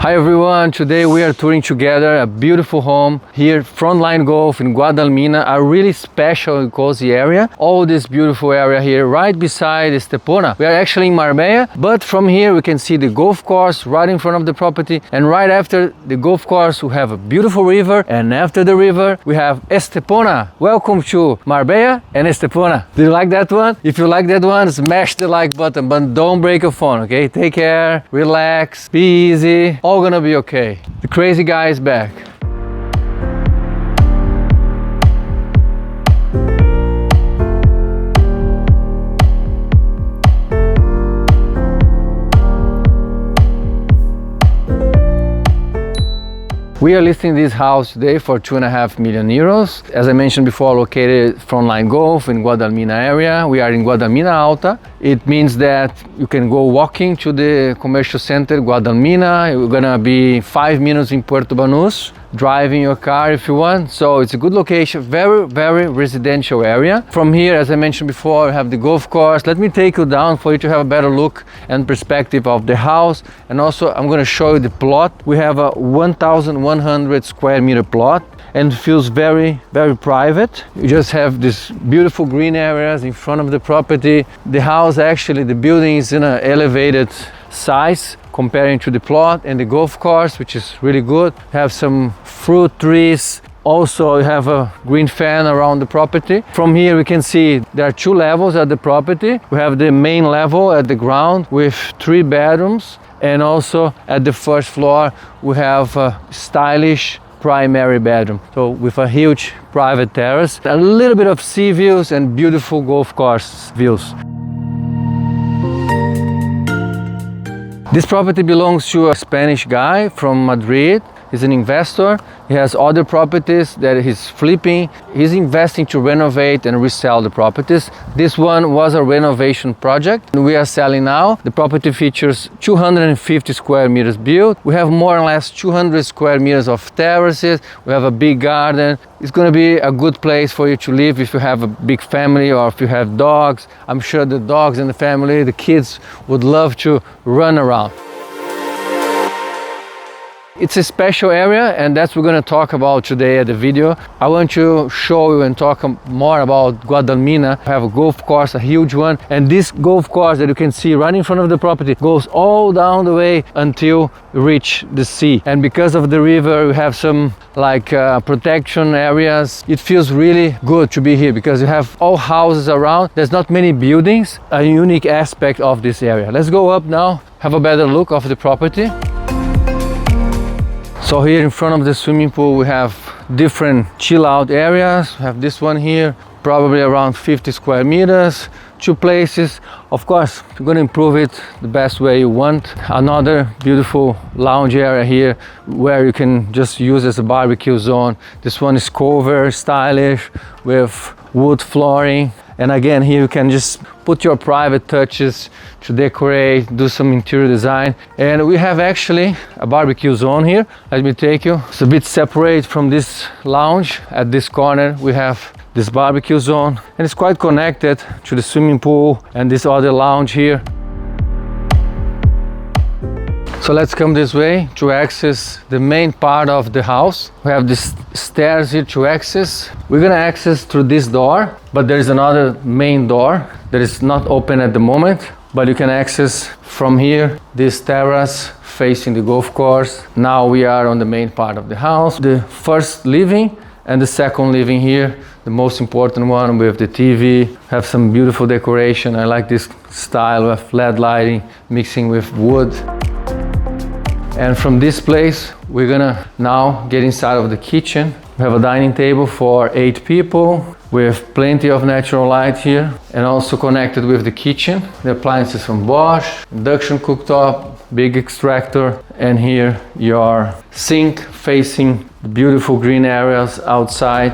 Hi everyone, today we are touring together a beautiful home here, Frontline Golf in Guadalmina, a really special and cozy area. All this beautiful area here right beside Estepona. We are actually in Marbella, but from here we can see the golf course right in front of the property, and right after the golf course we have a beautiful river, and after the river we have Estepona. Welcome to Marbella and Estepona. Do you like that one? If you like that one, smash the like button, but don't break your phone, okay? Take care, relax, be easy. All gonna be okay. The crazy guy is back. We are listing this house today for 2.5 million euros. As I mentioned before, located Frontline Golf in Guadalmina area. We are in Guadalmina Alta. It means that you can go walking to the commercial center Guadalmina. You're gonna be 5 minutes in Puerto Banús, driving your car if you want. So it's a good location, very residential area. From here, as I mentioned before, we have the golf course. Let me take you down for you to have a better look and perspective of the house. And also I'm gonna show you the plot. We have a 1,100 square meter plot and feels very private. You just have this beautiful green areas in front of the property. The house, actually, the building is in an elevated size comparing to the plot and the golf course, which is really good. Have some fruit trees. Also, you have a green fan around the property. From here we can see there are 2 levels at the property. We have the main level at the ground with 3 bedrooms, and also at the first floor we have a stylish primary bedroom, so with a huge private terrace, a little bit of sea views and beautiful golf course views. This property belongs to a Spanish guy from Madrid. He's an investor. He has other properties that he's flipping. He's investing to renovate and resell the properties. This one was a renovation project and we are selling now. The property features 250 square meters built. We have more or less 200 square meters of terraces. We have a big garden. It's going to be a good place for you to live if you have a big family or if you have dogs. I'm sure the dogs in the family, the kids would love to run around. It's a special area, and that's what we're going to talk about today at the video. I want to show you and talk more about Guadalmina. I have a golf course, a huge one, and this golf course that you can see right in front of the property goes all down the way until you reach the sea. And because of the river, we have some protection areas. It feels really good to be here because you have all houses around. There's not many buildings, a unique aspect of this area. Let's go up now, have a better look of the property. So here in front of the swimming pool we have different chill out areas. We have this one here, probably around 50 square meters, 2 places. Of course, you're going to improve it the best way you want. Another beautiful lounge area here where you can just use as a barbecue zone. This one is covered, stylish, with wood flooring. And again, here you can just put your private touches to decorate, do some interior design. And we have actually a barbecue zone here. Let me take you. It's a bit separate from this lounge. At this corner, we have this barbecue zone, and it's quite connected to the swimming pool and this other lounge here. So let's come this way to access the main part of the house. We have these stairs here to access. We're gonna access through this door, but there is another main door that is not open at the moment, but you can access from here, this terrace facing the golf course. Now we are on the main part of the house. The first living and the second living here, the most important one with the TV. Have some beautiful decoration. I like this style of LED lighting mixing with wood. And from this place, we're gonna now get inside of the kitchen. We have a dining table for 8 people with plenty of natural light here, and also connected with the kitchen. The appliances from Bosch, induction cooktop, big extractor, and here your sink facing the beautiful green areas outside.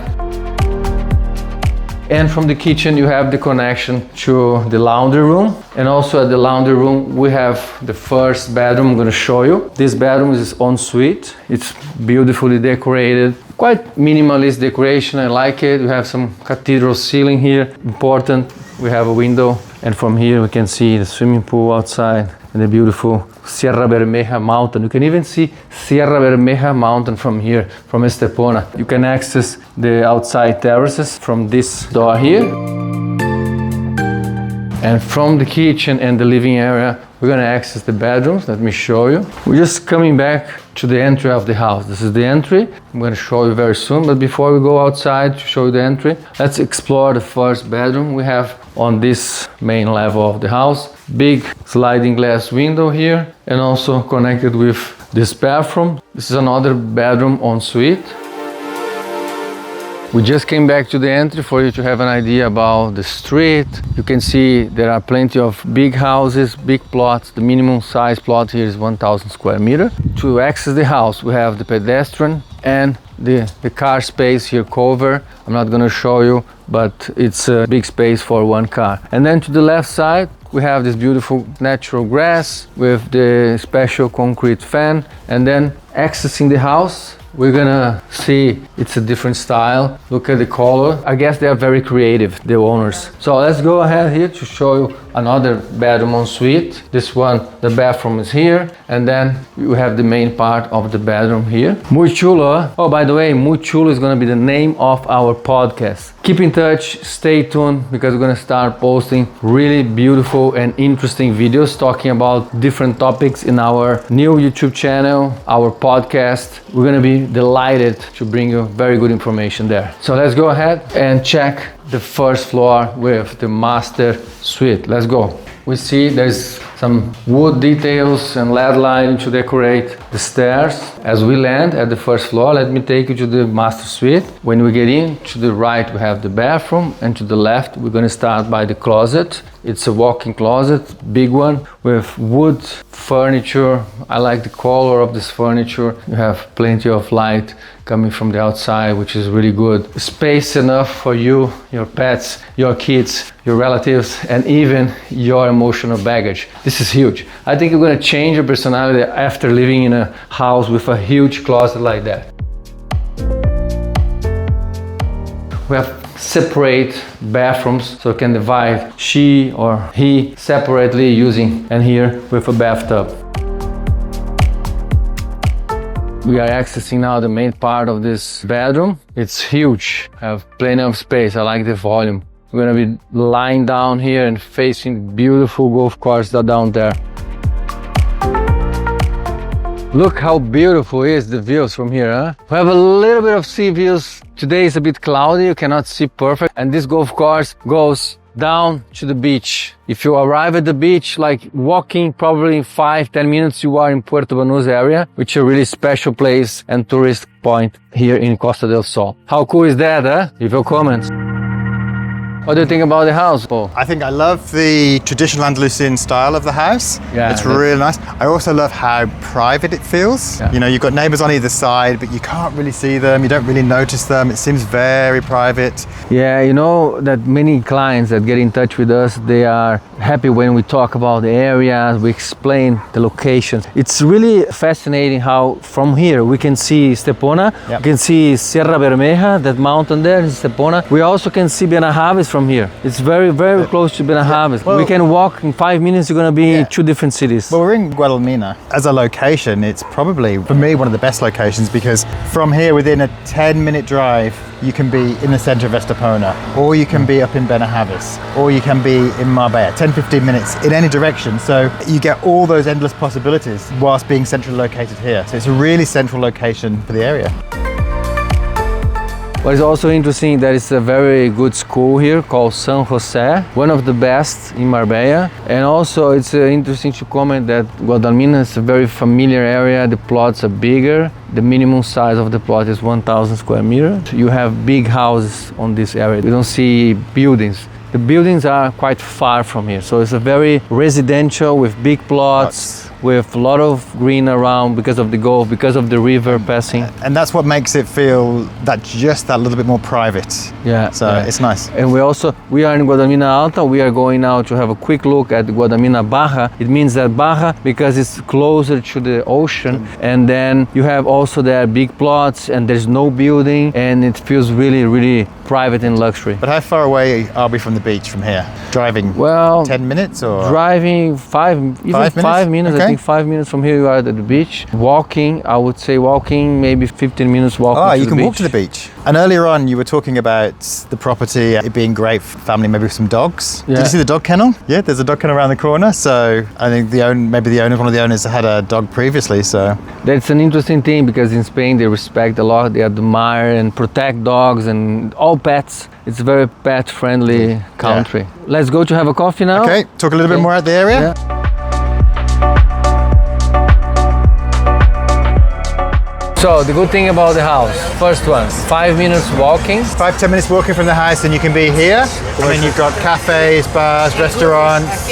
And from the kitchen you have the connection to the laundry room, and also at the laundry room we have the first bedroom I'm going to show you. This bedroom is ensuite. It's beautifully decorated, quite minimalist decoration. I like it. We have some cathedral ceiling here, important. We have a window, and from here we can see the swimming pool outside and the beautiful Sierra Bermeja mountain. You can even see Sierra Bermeja mountain from here, from Estepona. You can access the outside terraces from this door here. And from the kitchen and the living area, we're gonna access the bedrooms. Let me show you. We're just coming back to the entry of the house. This is the entry. I'm gonna show you very soon, but before we go outside to show you the entry, let's explore the first bedroom we have on this main level of the house. Big sliding glass window here, and also connected with this bathroom. This is another bedroom ensuite. We just came back to the entry for you to have an idea about the street. You can see there are plenty of big houses, big plots. The minimum size plot here is 1,000 square meter. To access the house, we have the pedestrian and the car space here covered. I'm not gonna show you, but it's a big space for one car. And then to the left side, we have this beautiful natural grass with the special concrete fan. And then accessing the house, we're gonna see it's a different style. Look at the color. I guess they are very creative, the owners. So let's go ahead here to show you another bedroom ensuite. This one, the bathroom is here, and then you have the main part of the bedroom here. Muy chulo. Oh, by the way, Muy chulo is gonna be the name of our podcast. Keep in touch, stay tuned, because we're gonna start posting really beautiful and interesting videos talking about different topics in our new YouTube channel, our podcast. We're gonna be delighted to bring you very good information there. So let's go ahead and check the first floor with the master suite. Let's go. We see there's some wood details and LED lighting to decorate the stairs. As we land at the first floor, let me take you to the master suite. When we get in, to the right we have the bathroom, and to the left we're going to start by the closet. It's a walk-in closet, big one, with wood furniture. I like the color of this furniture. You have plenty of light coming from the outside, which is really good. Space enough for you, your pets, your kids, your relatives, and even your emotional baggage. This is huge. I think you're gonna change your personality after living in a house with a huge closet like that. We have separate bathrooms, so you can divide she or he separately using, and here with a bathtub. We are accessing now the main part of this bedroom. It's huge, have plenty of space. I like the volume. We're gonna be lying down here and facing the beautiful golf course down there. Look how beautiful is the views from here, huh? We have a little bit of sea views. Today is a bit cloudy, you cannot see perfect. And this golf course goes down to the beach. If you arrive at the beach, like walking probably in 5-10 minutes, you are in Puerto Banús area, which is a really special place and tourist point here in Costa del Sol. How cool is that, huh? Leave your comments. What do you think about the house, Paul? I think I love the traditional Andalusian style of the house. Yeah, it's really nice. I also love how private it feels. Yeah. You know, you've got neighbors on either side, but you can't really see them. You don't really notice them. It seems very private. Yeah, you know that many clients that get in touch with us, they are happy when we talk about the areas, we explain the locations. It's really fascinating how from here we can see Estepona, Yep. we can see Sierra Bermeja, that mountain there is Estepona. We also can see Benahaves from here. It's very, very close to Benahaves. Well, we can walk in 5 minutes, you're gonna be in two different cities. Well, we're in Guadalmina. As a location, it's probably, for me, one of the best locations, because from here, within a 10-minute drive, you can be in the center of Estepona, or you can be up in Benahaves, or you can be in Marbella, 10-15 minutes in any direction. So you get all those endless possibilities whilst being centrally located here. So it's a really central location for the area. What is also interesting, that it's a very good school here called San Jose, one of the best in Marbella. And also it's interesting to comment that Guadalmina is a very familiar area. The plots are bigger. The minimum size of the plot is 1,000 square meters. You have big houses on this area. You don't see buildings. The buildings are quite far from here, so it's a very residential with big plots, with a lot of green around because of the golf, because of the river passing. And that's what makes it feel just that little bit more private. Yeah. So yeah. it's nice. And we are in Guadalmina Alta. We are going now to have a quick look at Guadalmina Baja. It means that Baja because it's closer to the ocean, and then you have also there big plots and there's no building, and it feels really, really private and luxury. But how far away are we from the beach from here? Driving? Well, 10 minutes or? Driving 5 minutes. Okay. I think 5 minutes from here you are at the beach. Walking, I would say walking, maybe 15 minutes walking Oh, to you the can beach. walk to the beach. And earlier on, you were talking about the property, it being great for family, maybe with some dogs. Yeah. Did you see the dog kennel? Yeah, there's a dog kennel around the corner. So I think one of the owners had a dog previously. So That's an interesting thing because in Spain they respect a lot, they admire and protect dogs and all pets. It's a very pet-friendly country. Let's go to have a coffee now. okay, talk a little bit more about the area. Yeah. So the good thing about the house, first one, 5 minutes walking. 5-10 minutes walking from the house, and you can be here. And then you've got cafes, bars, restaurants.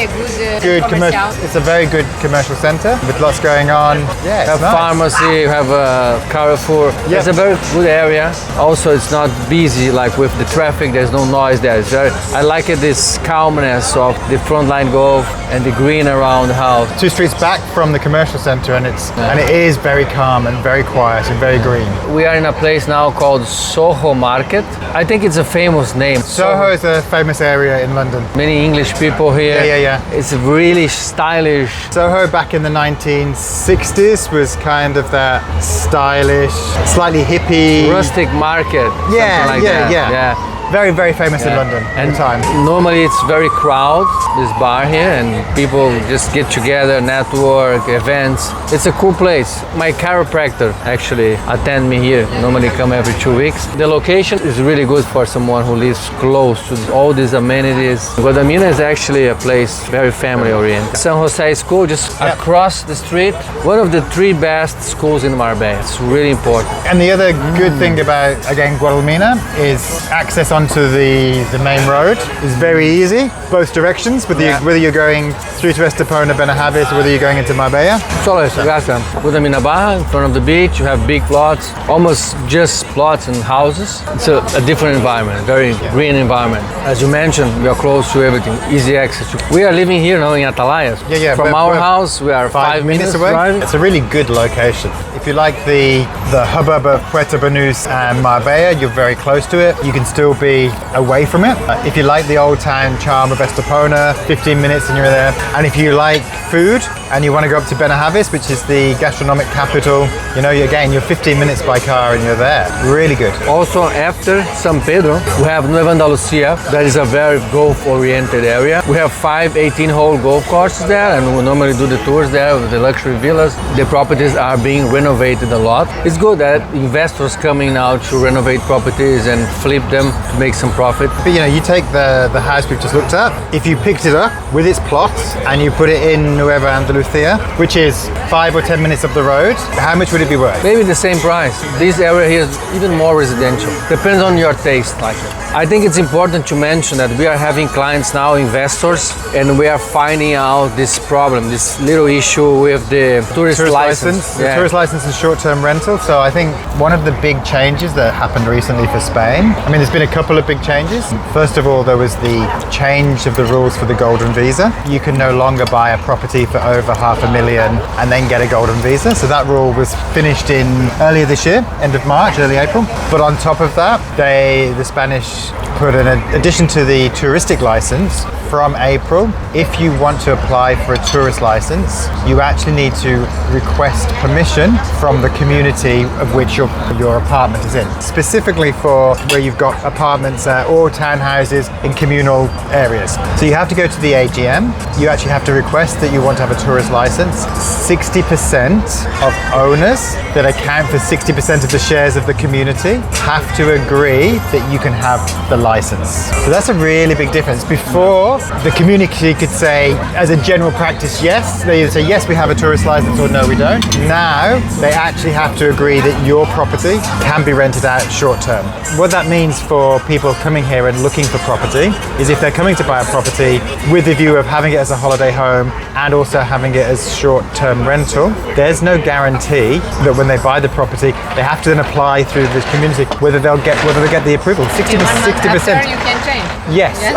Good commercial. It's a very good commercial centre with lots going on. Yeah, You it's have nice. pharmacy, you have a Carrefour. Yeah. It's a very good area. Also, it's not busy like with the traffic. There's no noise there. It's very, I like it, this calmness of the frontline golf and the green around the house. 2 streets back from the commercial centre, and it is very calm and very quiet and very green. We are in a place now called Soho Market. I think it's a famous name. Soho is a famous area in London. Many English people here. Yeah. It's really stylish. Soho back in the 1960s was kind of that stylish, slightly hippie. Rustic market. something like that. yeah. Very, very famous in London at the time. Normally it's very crowded, this bar here, and people just get together, network, events. It's a cool place. My chiropractor actually attend me here. Normally come every 2 weeks. The location is really good for someone who lives close to all these amenities. Guadalmina is actually a place very family oriented. San Jose School just across the street. One of the 3 best schools in Marbella. It's really important. And the other good thing about, again, Guadalmina is access onto the main road is very easy, both directions, whether you're going through to Estepona, Benahavis, or whether you're going into Marbella. Solo eso, gracias. Guadalmina Baja, in front of the beach, you have big plots, almost just plots and houses. It's a different environment, very green environment. As you mentioned, we are close to everything, easy access. We are living here now in Atalayas. Yeah. From our house, we are 5 minutes away. driving. It's a really good location. If you like the hubbub of Puerto Banús and Marbella, you're very close to it. You can still be away from it. If you like the old town charm of Estepona, 15 minutes and you're there. And if you like food and you want to go up to Benahavis, which is the gastronomic capital, you're 15 minutes by car and you're there. Really good. Also, after San Pedro, we have Nueva Andalucia. That is a very golf-oriented area. We have 5 18-hole golf courses there, and we normally do the tours there with the luxury villas. The properties are being renovated a lot. It's good that investors coming now to renovate properties and flip them to make some profit. But you take the house we've just looked at. If you picked it up with its plots and you put it in Nueva Andalucia, which is 5 or 10 minutes up the road, how much would it be worth? Maybe the same price. This area here is even more residential. Depends on your taste, like it. I think it's important to mention that we are having clients now, investors, and we are finding out this problem, this little issue with the tourist license. The tourist license and short-term rental. So I think one of the big changes that happened recently for Spain, there's been a couple of big changes. First of all, there was the change of the rules for the golden visa. You can no longer buy a property for over $500,000 and then get a golden visa. So that rule was finished in earlier this year, end of March, early April. But on top of that, the Spanish put an addition to the touristic license from April. If you want to apply for a tourist license, you actually need to request permission from the community of which your apartment is in. Specifically for where you've got apartments or townhouses in communal areas. So you have to go to the AGM. You actually have to request that you want to have a tourist license. 60% of owners that account for 60% of the shares of the community have to agree that you can have the license. So that's a really big difference. Before, the community could say, as a general practice, yes. They either say, yes, we have a tourist license, or no, we don't. Now, they actually have to agree that your property can be rented out short term. What that means for people coming here and looking for property is if they're coming to buy a property with the view of having it as a holiday home and also having it as short-term rental, there's no guarantee that when they buy the property, they have to then apply through this community whether they'll get the approval. 60%. After you can change. Yes. Yes?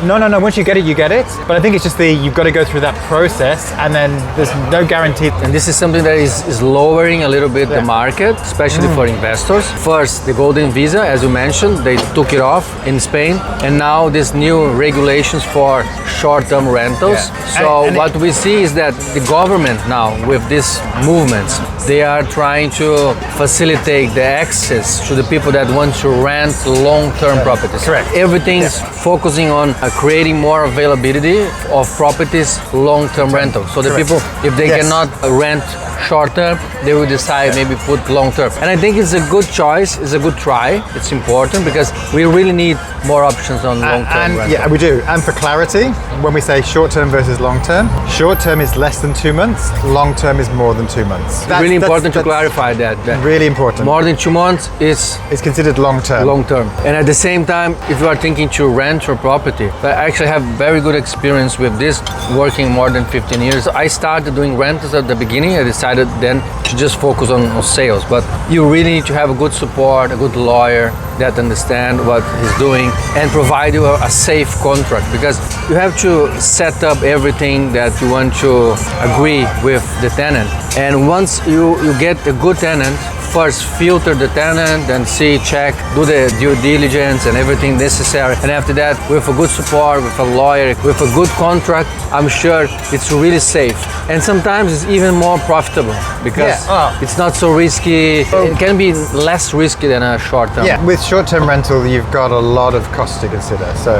No. Once you get it, you get it. But I think it's just you've got to go through that process, and then there's no guarantee. And this is something that is lowering a little bit the market, especially for investors. First, the golden visa, as you mentioned, they took it off in Spain, and now this new regulations for short-term rentals. Yeah. So And what we see is that the government now, with these movements, they are trying to facilitate the access to the people that want to rent long-term properties. Correct. Everything's focusing on creating more availability of properties long-term rental. So the Correct. people, if they Yes. cannot rent short-term, they will decide maybe put long-term. And I think it's a good choice, it's a good try. It's important because we really need more options on long-term And rental. yeah, we do. And for clarity, when we say short-term versus long-term, short-term is less than 2 months, long-term is more than 2 months. Really important to clarify that. Really important. More than 2 months is It's considered long-term. long term. And at the same time, if you are thinking to rent your property, I actually have very good experience with this, working more than 15 years. I started doing rentals at the beginning. I decided then to just focus on sales. But you really need to have a good support, a good lawyer that understand what he's doing and provide you a safe contract, because you have to set up everything that you want to agree with the tenant. And once you get a good tenant, first filter the tenant and see, check, do the due diligence and everything necessary. And after that, with a good support, with a lawyer, with a good contract, I'm sure it's really safe. And sometimes it's even more profitable because it's not so risky. It can be less risky than a short term. Yeah, with short-term rental, you've got a lot of costs to consider. So,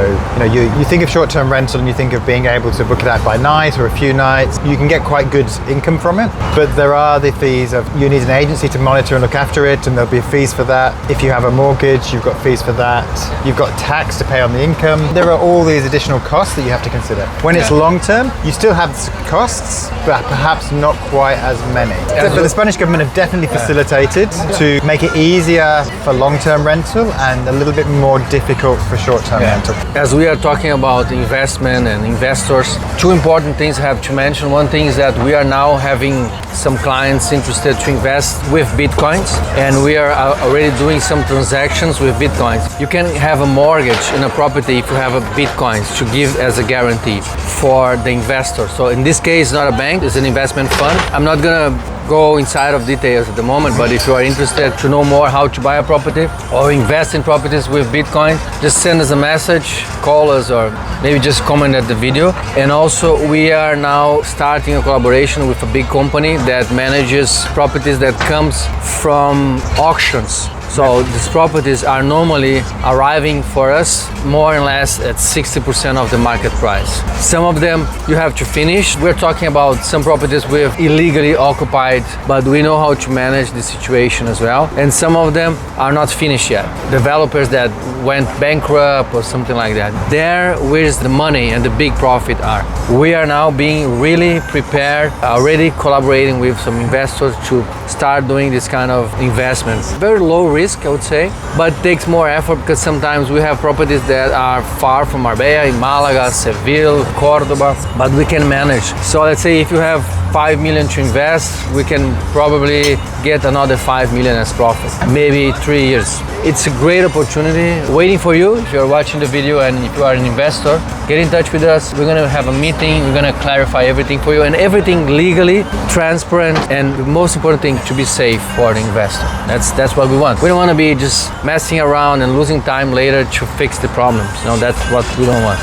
you think of short-term rental and you think of being able to book it out by night or a few nights. You can get quite good income from it, but there are the fees of you need an agency to monitor and look after it, and there'll be fees for that. If you have a mortgage, you've got fees for that. You've got tax to pay on the income. There are all these additional costs that you have to consider. When it's long-term, you still have costs, but perhaps not quite as many. But the Spanish government have definitely facilitated to make it easier for long-term rental and a little bit more difficult for short-term rental. As we are talking about investment and investors, two important things I have to mention. One thing is that we are now having some clients interested to invest with Bitcoins, and we are already doing some transactions with Bitcoins. You can have a mortgage in a property if you have a Bitcoins to give as a guarantee for the investor. So in this case, not a bank, it's an investment fund. I'm not gonna go inside of details at the moment, but if you are interested to know more how to buy a property or invest in properties with Bitcoin, just send us a message, call us, or maybe just comment at the video. And also we are now starting a collaboration with a big company that manages properties that comes from auctions. So these properties are normally arriving for us more or less at 60% of the market price. Some of them you have to finish. We're talking about some properties with illegally occupied, but we know how to manage the situation as well. And some of them are not finished yet. Developers that went bankrupt or something like that. There, where's the money and the big profit are. We are now being really prepared, already collaborating with some investors to start doing this kind of investments. Very low risk, I would say, but it takes more effort because sometimes we have properties that are far from Marbella, in Malaga, Seville, Cordoba, but we can manage. So let's say if you have 5 million to invest, we can probably get another 5 million as profit, maybe 3 years. It's a great opportunity waiting for you. If you're watching the video and if you are an investor, get in touch with us. We're gonna have a meeting, we're gonna clarify everything for you, and everything legally, transparent, and the most important thing, to be safe for the investor. That's what we want. We don't want to be just messing around and losing time later to fix the problems. That's what we don't want.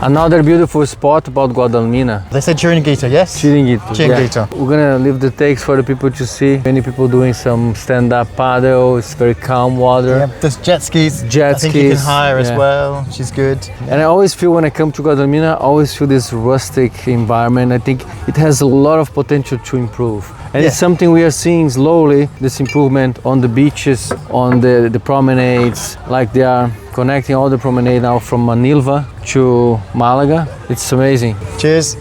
Another beautiful spot about Guadalmina. They said Chiringuito, yes? Chiringuito. Chiringuito. Yeah. We're gonna leave the takes for the people to see. Many people doing some stand-up paddle. It's very calm water. Yeah, there's jet skis. Jet I think you can skis, hire as yeah. well, which is good. And I always feel when I come to Guadalmina, I always feel this rustic environment. I think it has a lot of potential to improve. And it's something we are seeing slowly, this improvement on the beaches, on the promenades, like they are connecting all the promenade now from Manilva to Malaga. It's amazing. Cheers.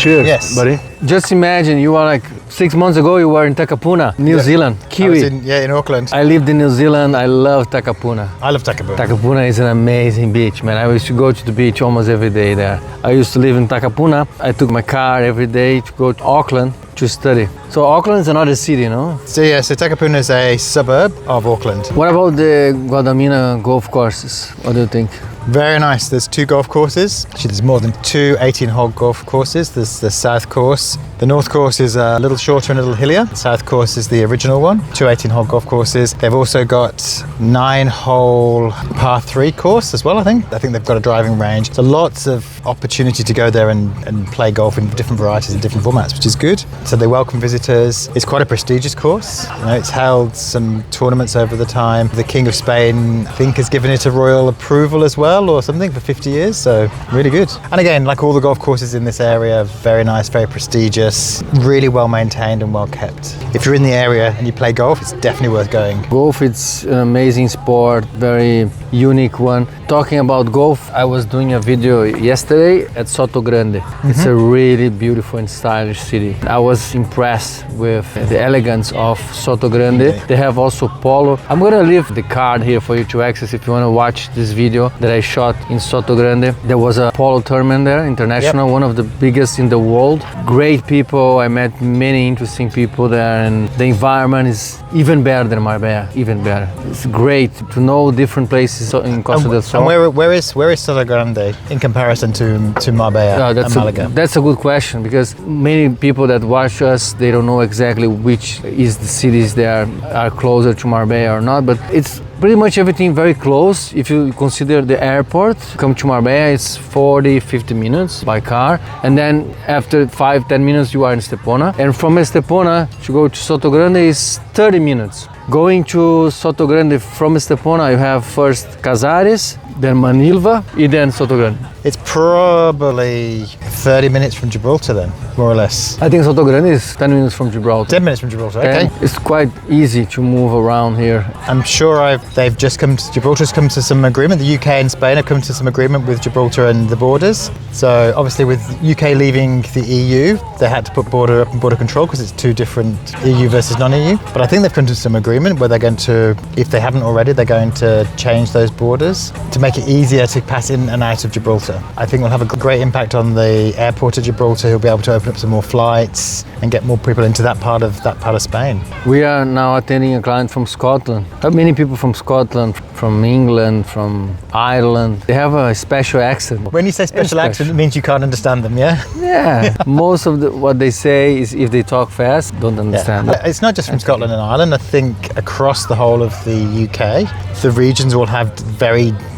Cheers, Yes. buddy. Just imagine you are like 6 months ago you were in Takapuna, New Zealand, I Kiwi. was in Auckland. I lived in New Zealand. I love Takapuna. I love Takapuna. Takapuna is an amazing beach, man. I used to go to the beach almost every day there. I used to live in Takapuna. I took my car every day to go to Auckland to study. So Auckland is another city, no? So Takapuna is a suburb of Auckland. What about the Guadalmina golf courses? What do you think? Very nice. There's 2 golf courses. Actually, there's more than 2 18-hole golf courses. There's the south course. The north course is a little shorter and a little hillier. The south course is the original one. 2 18-hole golf courses. They've also got 9-hole par 3 course as well, I think. I think they've got a driving range. So lots of opportunity to go there and play golf in different varieties and different formats, which is good. So they welcome visitors. It's quite a prestigious course. You know, it's held some tournaments over the time. The King of Spain, I think, has given it a royal approval as well, or something, for 50 years, so really good. And again, like all the golf courses in this area, very nice, very prestigious, really well maintained and well kept. If you're in the area and you play golf, it's definitely worth going. Golf, it's an amazing sport, very unique one. Talking about golf, I was doing a video yesterday at Soto Grande. It's a really beautiful and stylish city. I was impressed with the elegance of Soto Grande. They have also polo. I'm gonna leave the card here for you to access if you wanna watch this video that I shot in Soto Grande. There was a polo tournament there, international, one of the biggest in the world. Great people, I met many interesting people there, and the environment is even better than Marbella, even better. It's great to know different places in Costa del Sol. And where is Soto Grande in comparison to Marbella and Malaga? That's a good question, because many people that watch us, they don't know exactly which is the cities that are closer to Marbella or not, but it's pretty much everything very close. If you consider the airport, come to Marbella, it's 40-50 minutes by car, and then after 5-10 minutes you are in Estepona, and from Estepona to go to Soto Grande is 30 minutes. Going to Soto Grande from Estepona, you have first Casares, then Manilva, and then Soto Grande. It's probably 30 minutes from Gibraltar then, more or less. I think Soto Grande is 10 minutes from Gibraltar. 10 minutes from Gibraltar, okay. And it's quite easy to move around here. I'm sure Gibraltar's come to some agreement. The UK and Spain have come to some agreement with Gibraltar and the borders. So obviously with UK leaving the EU, they had to put border up and border control because it's 2 different EU versus non-EU. But I think they've come to some agreement where they're going to, if they haven't already, they're going to change those borders to make it easier to pass in and out of Gibraltar. I think we'll have a great impact on the airport of Gibraltar. He'll be able to open up some more flights and get more people into that part of Spain. We are now attending a client from Scotland. Many people from Scotland, from England, from Ireland. They have a special accent. When you say special accent, it means you can't understand them, yeah? Yeah. Most of what they say is, if they talk fast, don't understand. Yeah. It's not just from Scotland and Ireland. I think across the whole of the UK, the regions will have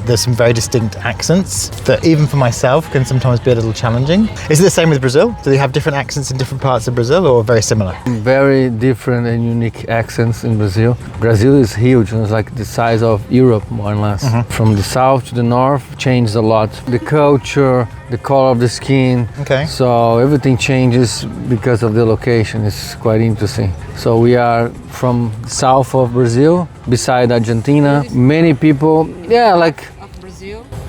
there's some very distinct accents that even for myself can sometimes be a little challenging. Is it the same with Brazil? Do they have different accents in different parts of Brazil, or very similar? Very different and unique accents in Brazil. Brazil is huge, and it's like the size of Europe, more or less. From the south to the north, changed a lot. The culture, the color of the skin. Okay. So everything changes because of the location. It's quite interesting. So we are from south of Brazil, beside Argentina. Many people,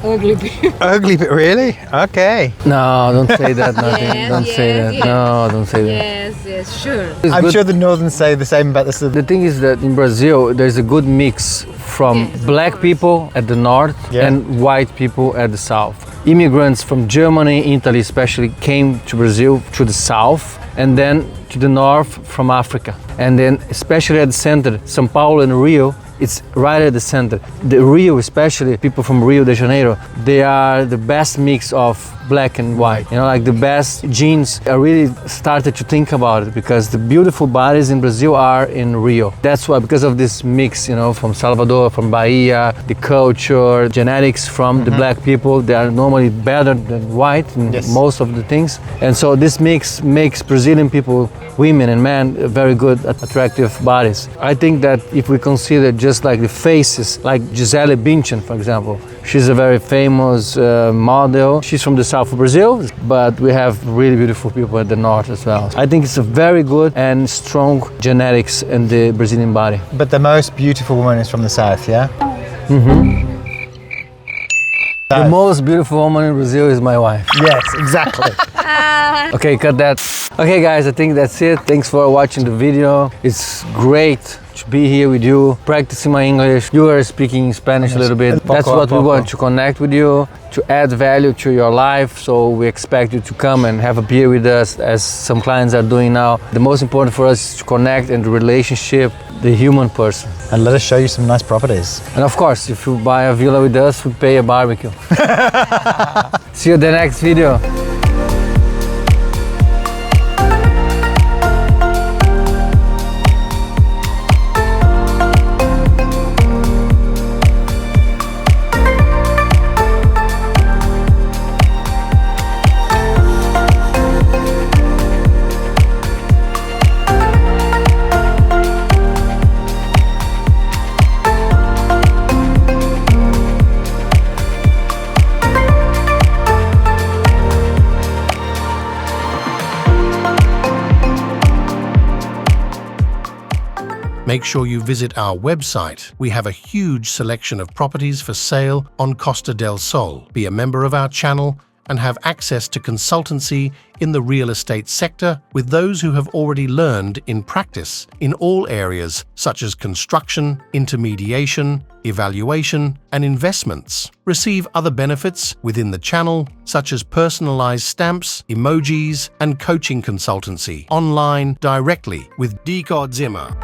Ugly people. Ugly, but really? Okay. No, don't say that. Nothing. Yes, Don't say yes, that. yes. No, don't say that. Yes, sure. It's I'm good. sure the Northerners say the same about this. The thing is that in Brazil, there's a good mix from Yes, of black course. people at the north and white people at the south. Immigrants from Germany, Italy especially, came to Brazil to the south, and then to the north from Africa. And then especially at the center, São Paulo and Rio, it's right at the center. The Rio, especially people from Rio de Janeiro, they are the best mix of black and white. You know, like the best genes. I really started to think about it because the beautiful bodies in Brazil are in Rio. That's why, because of this mix, you know, from Salvador, from Bahia, the culture, genetics from the black people, they are normally better than white in most of the things. And so this mix makes Brazilian people, women and men, very good, attractive bodies. I think that if we consider just like the faces, like Gisele Bündchen, for example, she's a very famous model. She's from the south of Brazil, but we have really beautiful people at the north as well. I think it's a very good and strong genetics in the Brazilian body. But the most beautiful woman is from the south, yeah? The most beautiful woman in Brazil is my wife. Yes, exactly. Okay, cut that. Okay guys, I think that's it. Thanks for watching the video. It's great to be here with you, practicing my English. You are speaking Spanish a little bit. That's what we want, to connect with you, to add value to your life. So we expect you to come and have a beer with us, as some clients are doing now. The most important for us is to connect and the relationship, the human person. And let us show you some nice properties. And of course, if you buy a villa with us, we pay a barbecue. See you in the next video. Make sure you visit our website. We have a huge selection of properties for sale on Costa del Sol. Be a member of our channel and have access to consultancy in the real estate sector with those who have already learned in practice in all areas such as construction, intermediation, evaluation, and investments. Receive other benefits within the channel such as personalized stamps, emojis, and coaching consultancy online directly with Zimmer.